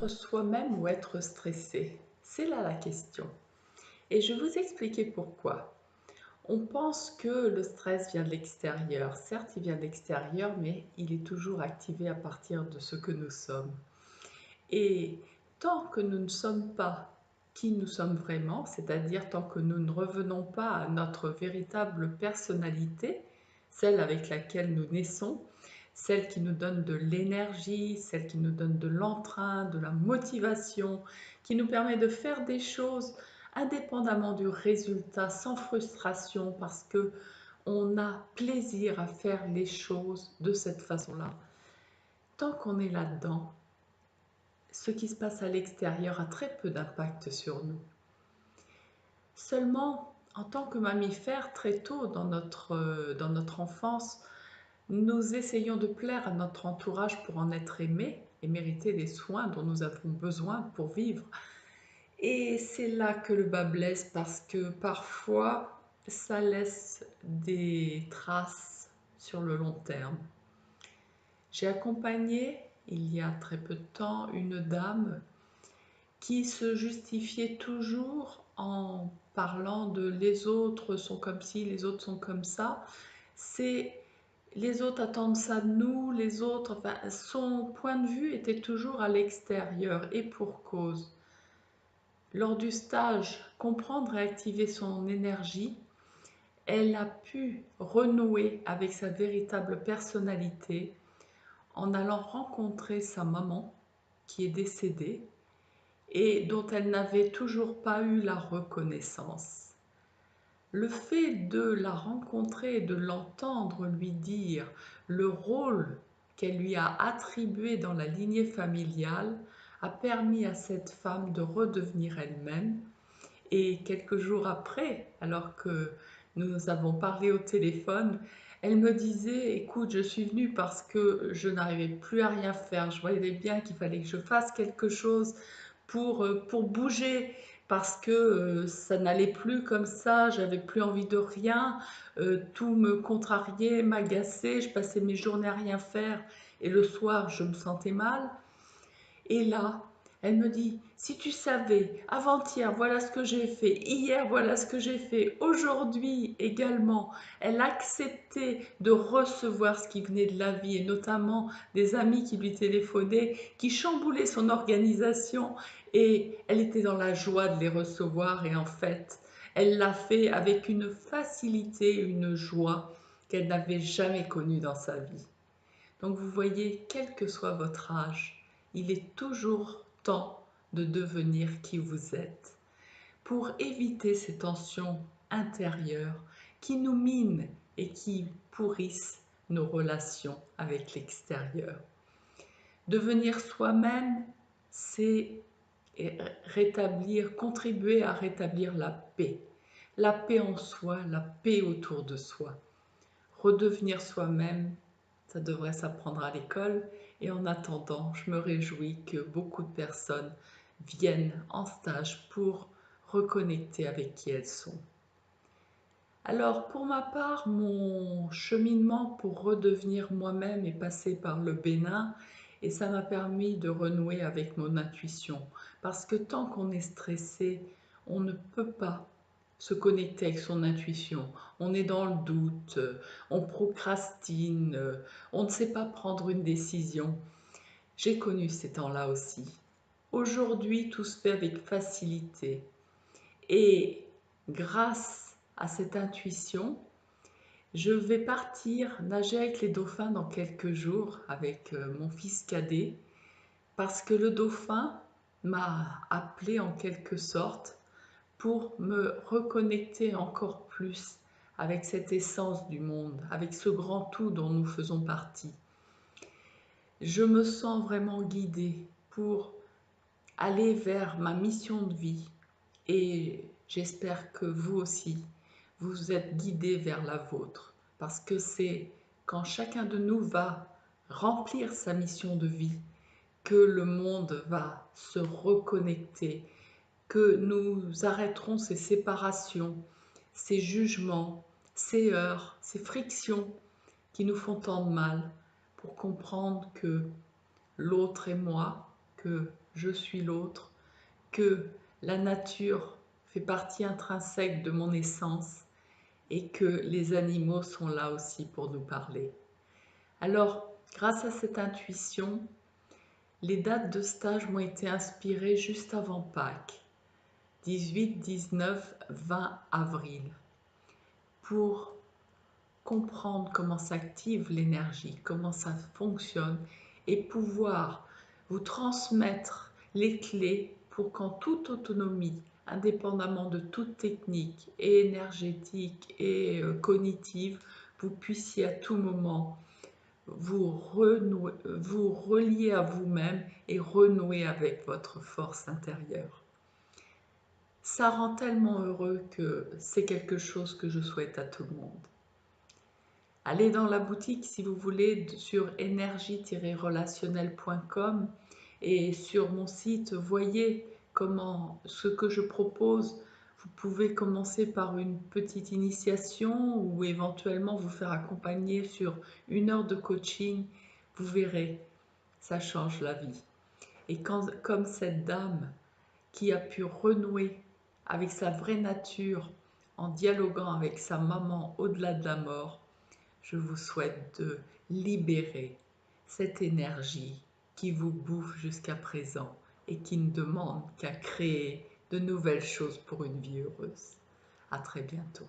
Être soi-même ou être stressé? C'est là la question. Et je vais vous expliquer pourquoi. On pense que le stress vient de l'extérieur. Certes, il vient de l'extérieur, mais il est toujours activé à partir de ce que nous sommes. Et tant que nous ne sommes pas qui nous sommes vraiment, c'est-à-dire tant que nous ne revenons pas à notre véritable personnalité, celle avec laquelle nous naissons, celle qui nous donne de l'énergie, celle qui nous donne de l'entrain, de la motivation, qui nous permet de faire des choses indépendamment du résultat, sans frustration, parce que on a plaisir à faire les choses de cette façon-là. Tant qu'on est là-dedans, ce qui se passe à l'extérieur a très peu d'impact sur nous. Seulement, en tant que mammifères, très tôt dans notre enfance, nous essayons de plaire à notre entourage pour en être aimés et mériter les soins dont nous avons besoin pour vivre. Et c'est là que le bas blesse parce que parfois, ça laisse des traces sur le long terme. J'ai accompagné, il y a très peu de temps, une dame qui se justifiait toujours en parlant de les autres sont comme ci, les autres sont comme ça. C'est les autres attendent ça de nous, les autres, enfin, son point de vue était toujours à l'extérieur et pour cause. Lors du stage, comprendre et activer son énergie, elle a pu renouer avec sa véritable personnalité en allant rencontrer sa maman qui est décédée et dont elle n'avait toujours pas eu la reconnaissance. Le fait de la rencontrer et de l'entendre lui dire le rôle qu'elle lui a attribué dans la lignée familiale a permis à cette femme de redevenir elle-même. Et quelques jours après, alors que nous avons parlé au téléphone, elle me disait, écoute, je suis venue parce que je n'arrivais plus à rien faire. Je voyais bien qu'il fallait que je fasse quelque chose pour bouger parce que ça n'allait plus comme ça, j'avais plus envie de rien, tout me contrariait, m'agaçait, je passais mes journées à rien faire et le soir je me sentais mal. Et là, elle me dit, si tu savais, avant-hier, voilà ce que j'ai fait, hier, voilà ce que j'ai fait, aujourd'hui également, elle acceptait de recevoir ce qui venait de la vie, et notamment des amis qui lui téléphonaient, qui chamboulaient son organisation, et elle était dans la joie de les recevoir, et en fait, elle l'a fait avec une facilité, une joie qu'elle n'avait jamais connue dans sa vie. Donc vous voyez, quel que soit votre âge, il est toujours temps de devenir qui vous êtes pour éviter ces tensions intérieures qui nous minent et qui pourrissent nos relations avec l'extérieur. Devenir soi-même, c'est rétablir, contribuer à rétablir la paix. La paix en soi, la paix autour de soi. Redevenir soi-même, ça devrait s'apprendre à l'école et en attendant, je me réjouis que beaucoup de personnes viennent en stage pour reconnecter avec qui elles sont. Alors pour ma part, mon cheminement pour redevenir moi-même est passé par le Bénin et ça m'a permis de renouer avec mon intuition. Parce que tant qu'on est stressé, on ne peut pas se connecter avec son intuition. On est dans le doute, on procrastine, on ne sait pas prendre une décision. J'ai connu ces temps-là aussi. Aujourd'hui, tout se fait avec facilité. Et grâce à cette intuition, je vais partir nager avec les dauphins dans quelques jours avec mon fils cadet parce que le dauphin m'a appelé en quelque sorte pour me reconnecter encore plus avec cette essence du monde, avec ce grand tout dont nous faisons partie. Je me sens vraiment guidée pour aller vers ma mission de vie et j'espère que vous aussi, vous êtes guidés vers la vôtre parce que c'est quand chacun de nous va remplir sa mission de vie que le monde va se reconnecter, que nous arrêterons ces séparations, ces jugements, ces heurts, ces frictions qui nous font tant de mal pour comprendre que l'autre est moi, que je suis l'autre, que la nature fait partie intrinsèque de mon essence et que les animaux sont là aussi pour nous parler. Alors, grâce à cette intuition, les dates de stage m'ont été inspirées juste avant Pâques, 18, 19, 20 avril, pour comprendre comment s'active l'énergie, comment ça fonctionne et pouvoir vous transmettre les clés pour qu'en toute autonomie, indépendamment de toute technique et énergétique et cognitive, vous puissiez à tout moment vous relier à vous-même et renouer avec votre force intérieure. Ça rend tellement heureux que c'est quelque chose que je souhaite à tout le monde. Allez dans la boutique si vous voulez sur énergie-relationnel.com et sur mon site, voyez comment ce que je propose. Vous pouvez commencer par une petite initiation ou éventuellement vous faire accompagner sur 1 heure de coaching. Vous verrez, ça change la vie. Et comme cette dame qui a pu renouer avec sa vraie nature en dialoguant avec sa maman au-delà de la mort, je vous souhaite de libérer cette énergie qui vous bouffe jusqu'à présent et qui ne demande qu'à créer de nouvelles choses pour une vie heureuse. À très bientôt.